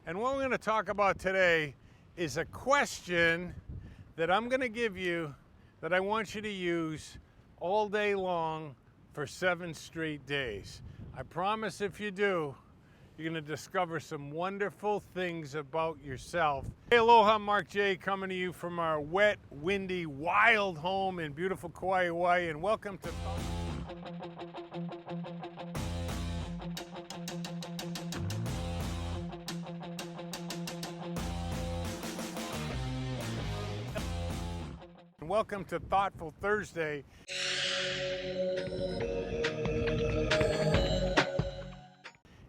And what we're going to talk about today is a question that I'm going to give you that I want you to use all day long for 7 straight days. I promise if you do, you're going to discover some wonderful things about yourself. Hey, aloha, Mark J coming to you from our wet, windy, wild home in beautiful Kauai, Hawaii, and welcome to Welcome to Thoughtful Thursday.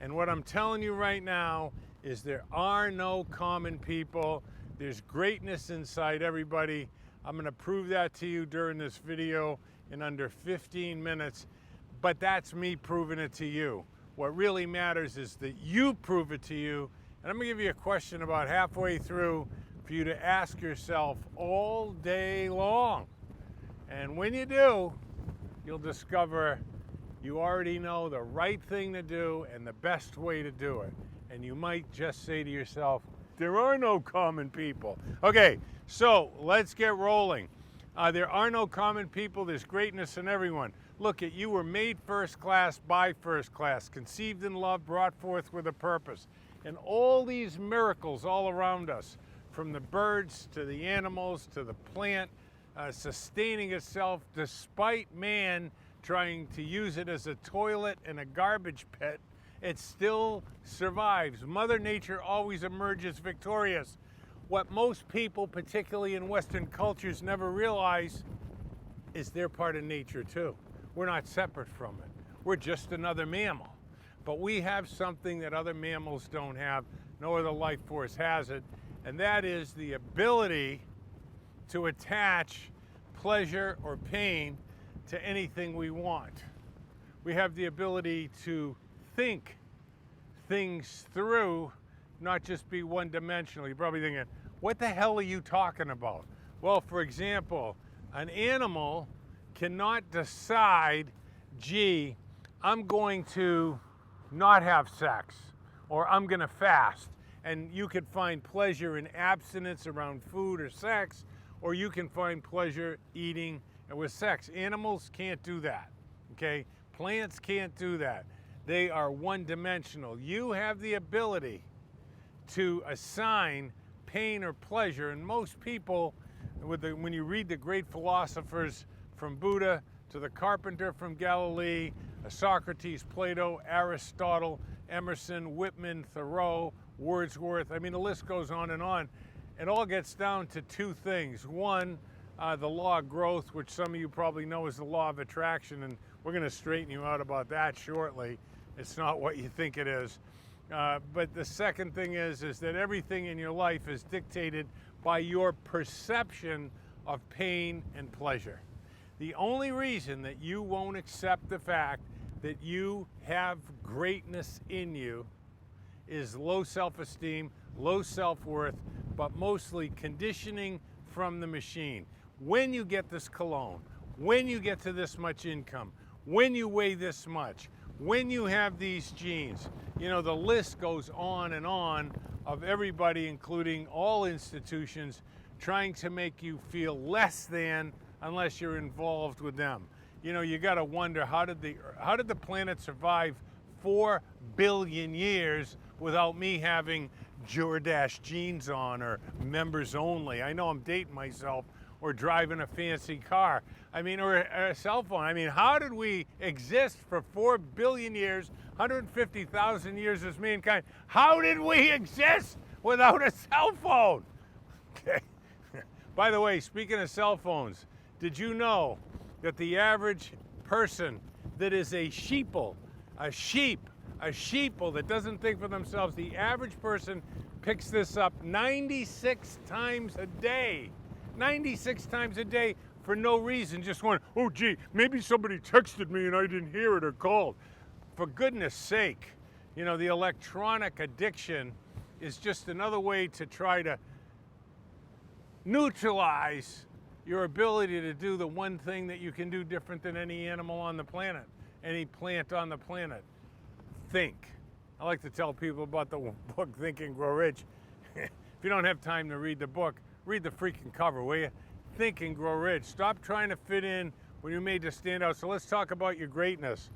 And what I'm telling you right now is there are no common people. There's greatness inside everybody. I'm going to prove that to you during this video in under 15 minutes, but that's me proving it to you. What really matters is that you prove it to you. And I'm going to give you a question about halfway through for you to ask yourself all day long. And when you do, you'll discover you already know the right thing to do and the best way to do it. And you might just say to yourself, there are no common people. Okay, so let's get rolling. There are no common people. There's greatness in everyone. Look, you were made first class by first class, conceived in love, brought forth with a purpose. And all these miracles all around us, from the birds to the animals to the plant, sustaining itself despite man trying to use it as a toilet and a garbage pit, it still survives. Mother Nature always emerges victorious. What most people, particularly in Western cultures, never realize is they're part of nature too. We're not separate from it. We're just another mammal. But we have something that other mammals don't have. No other life force has it. And that is the ability to attach pleasure or pain to anything we want. We have the ability to think things through, not just be one-dimensional. You're probably thinking, what the hell are you talking about? Well, for example, an animal cannot decide, gee, I'm going to not have sex, or I'm going to fast. And you could find pleasure in abstinence around food or sex, or you can find pleasure eating with sex. Animals can't do that, okay? Plants can't do that. They are one-dimensional. You have the ability to assign pain or pleasure, and most people, when you read the great philosophers from Buddha to the carpenter from Galilee, Socrates, Plato, Aristotle, Emerson, Whitman, Thoreau, Wordsworth, I mean, the list goes on and on. It all gets down to 2 things. One, the law of growth, which some of you probably know is the law of attraction, and we're going to straighten you out about that shortly. It's not what you think it is. But the second thing is that everything in your life is dictated by your perception of pain and pleasure. The only reason that you won't accept the fact that you have greatness in you is low self-esteem, low self-worth, but mostly conditioning from the machine. When you get this cologne, when you get to this much income, when you weigh this much, when you have these genes, you know, the list goes on and on of everybody, including all institutions, trying to make you feel less than unless you're involved with them. You know, you got to wonder, how did the planet survive 4 billion years without me having Jordache jeans on or members only? I know I'm dating myself, or driving a fancy car. I mean, or a cell phone. I mean, how did we exist for 4 billion years, 150,000 years as mankind? How did we exist without a cell phone? Okay. By the way, speaking of cell phones, did you know that the average person that is a sheeple that doesn't think for themselves, the average person picks this up 96 times a day. 96 times a day for no reason, just going, oh gee, maybe somebody texted me and I didn't hear it or called. For goodness sake, you know, the electronic addiction is just another way to try to neutralize your ability to do the one thing that you can do different than any animal on the planet, any plant on the planet. Think. I like to tell people about the book Think and Grow Rich. If you don't have time to read the book, read the freaking cover, will you? Think and Grow Rich. Stop trying to fit in when you're made to stand out. So let's talk about your greatness.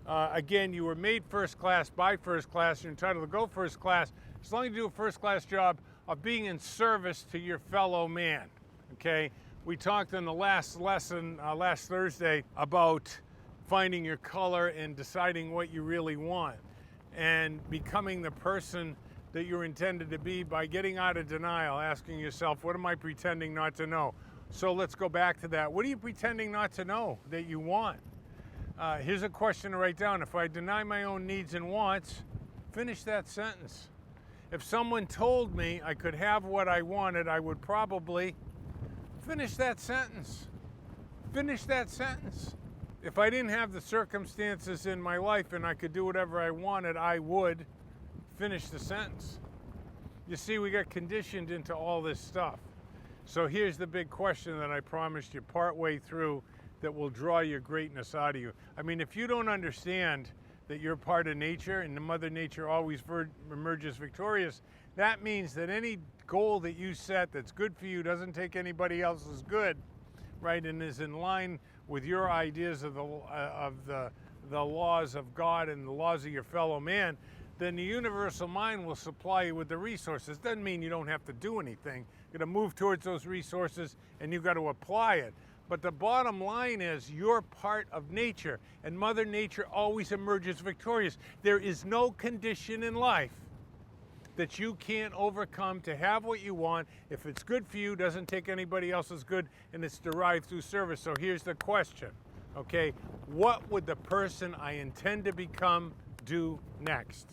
Again, you were made first class by first class. You're entitled to go first class as long as you do a first class job of being in service to your fellow man. Okay? We talked in the last lesson, last Thursday, about finding your color and deciding what you really want and becoming the person that you're intended to be by getting out of denial, asking yourself, what am I pretending not to know? So let's go back to that. What are you pretending not to know that you want? Here's a question to write down. If I deny my own needs and wants, finish that sentence. If someone told me I could have what I wanted, I would probably finish that sentence. Finish that sentence. If I didn't have the circumstances in my life and I could do whatever I wanted, I would finish the sentence. You see, we got conditioned into all this stuff. So here's the big question that I promised you partway through that will draw your greatness out of you. I mean, if you don't understand that you're part of nature and the Mother Nature always emerges victorious, that means that any goal that you set that's good for you doesn't take anybody else's good, right, and is in line with your ideas of the laws of God and the laws of your fellow man, then the universal mind will supply you with the resources. Doesn't mean you don't have to do anything. You're going to move towards those resources and you've got to apply it. But the bottom line is you're part of nature, and Mother Nature always emerges victorious. There is no condition in life that you can't overcome to have what you want. If it's good for you, doesn't take anybody else's good, and it's derived through service. So here's the question, okay? What would the person I intend to become do next?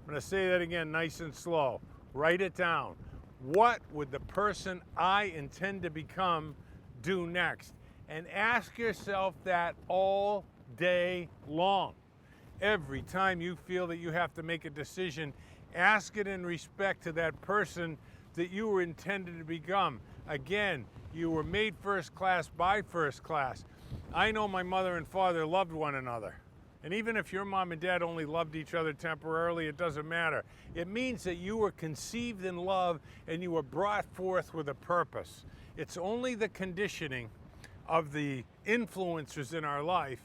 I'm going to say that again nice and slow. Write it down. What would the person I intend to become do next? And ask yourself that all day long. Every time you feel that you have to make a decision, ask it in respect to that person that you were intended to become. Again, you were made first class by first class. I know my mother and father loved one another. And even if your mom and dad only loved each other temporarily, it doesn't matter. It means that you were conceived in love and you were brought forth with a purpose. It's only the conditioning of the influencers in our life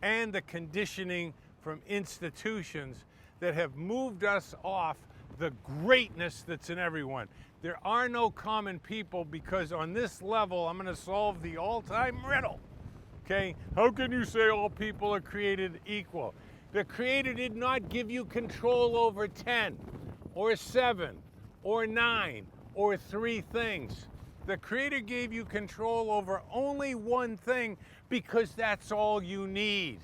and the conditioning from institutions that have moved us off the greatness that's in everyone. There are no common people because on this level, I'm going to solve the all-time riddle. Okay, how can you say all people are created equal? The Creator did not give you control over 10 or 7 or 9 or 3 things. The Creator gave you control over only one thing because that's all you need.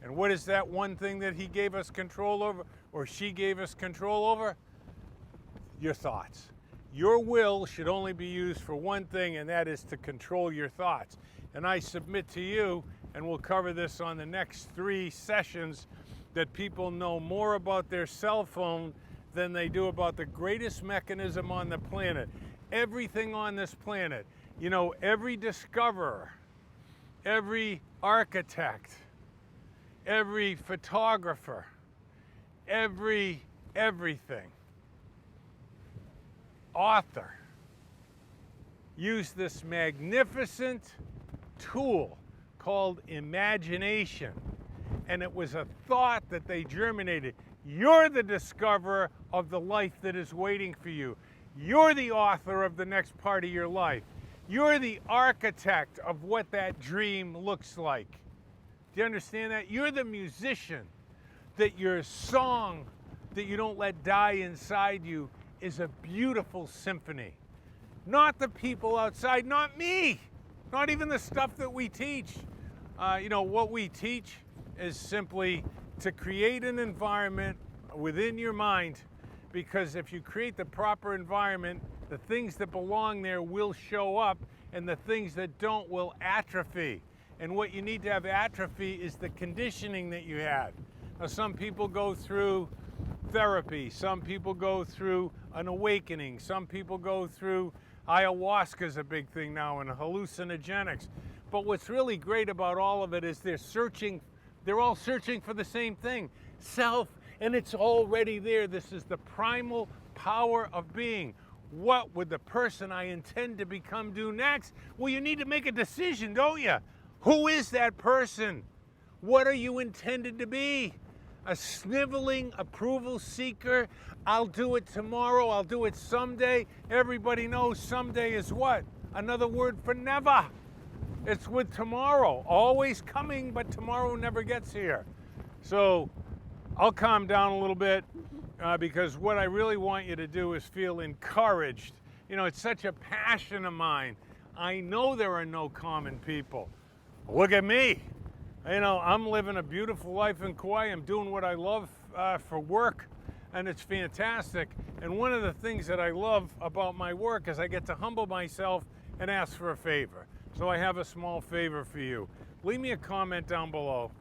And what is that one thing that He gave us control over, or she gave us control over? Your thoughts. Your will should only be used for one thing, and that is to control your thoughts. And I submit to you, and we'll cover this on the next 3 sessions, that people know more about their cell phone than they do about the greatest mechanism on the planet. Everything on this planet, you know, every discoverer, every architect, every photographer, everything, author, used this magnificent tool called imagination. And it was a thought that they germinated. You're the discoverer of the life that is waiting for you. You're the author of the next part of your life. You're the architect of what that dream looks like. Do you understand that? You're the musician, that your song that you don't let die inside you is a beautiful symphony. Not the people outside, not me, not even the stuff that we teach. You know, what we teach is simply to create an environment within your mind, because if you create the proper environment, the things that belong there will show up and the things that don't will atrophy. And what you need to have atrophy is the conditioning that you had. Now, some people go through therapy, some people go through an awakening, some people go through ayahuasca is a big thing now, and hallucinogenics. But what's really great about all of it is they're all searching for the same thing, self And it's already there. This is the primal power of being. What would the person I intend to become do next? Well, you need to make a decision, don't you? Who is that person? What are you intended to be? A sniveling approval seeker? I'll do it tomorrow, I'll do it someday. Everybody knows someday is what? Another word for never. It's with tomorrow, always coming, but tomorrow never gets here. So I'll calm down a little bit because what I really want you to do is feel encouraged. You know, it's such a passion of mine. I know there are no common people. Look at me. You know, I'm living a beautiful life in Kauai. I'm doing what I love for work, and it's fantastic. And one of the things that I love about my work is I get to humble myself and ask for a favor. So I have a small favor for you. Leave me a comment down below.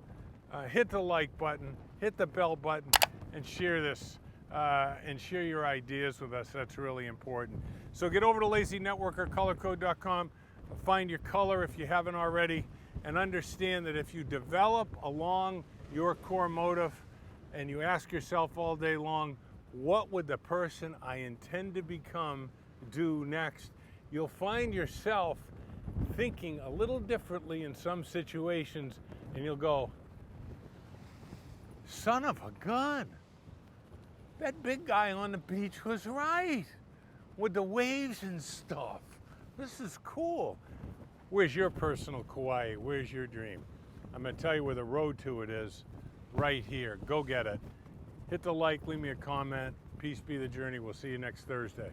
Hit the like button, hit the bell button, and share this. And share your ideas with us. That's really important. So get over to LazyNetworkerColorCode.com. Find your color if you haven't already. And understand that if you develop along your core motive and you ask yourself all day long, what would the person I intend to become do next? You'll find yourself thinking a little differently in some situations, and you'll go, son of a gun, that big guy on the beach was right with the waves and stuff. This is cool. Where's your personal Kauai? Where's your dream? I'm going to tell you where the road to it is, right here. Go get it. Hit the like, leave me a comment. Peace be the journey. We'll see you next Thursday.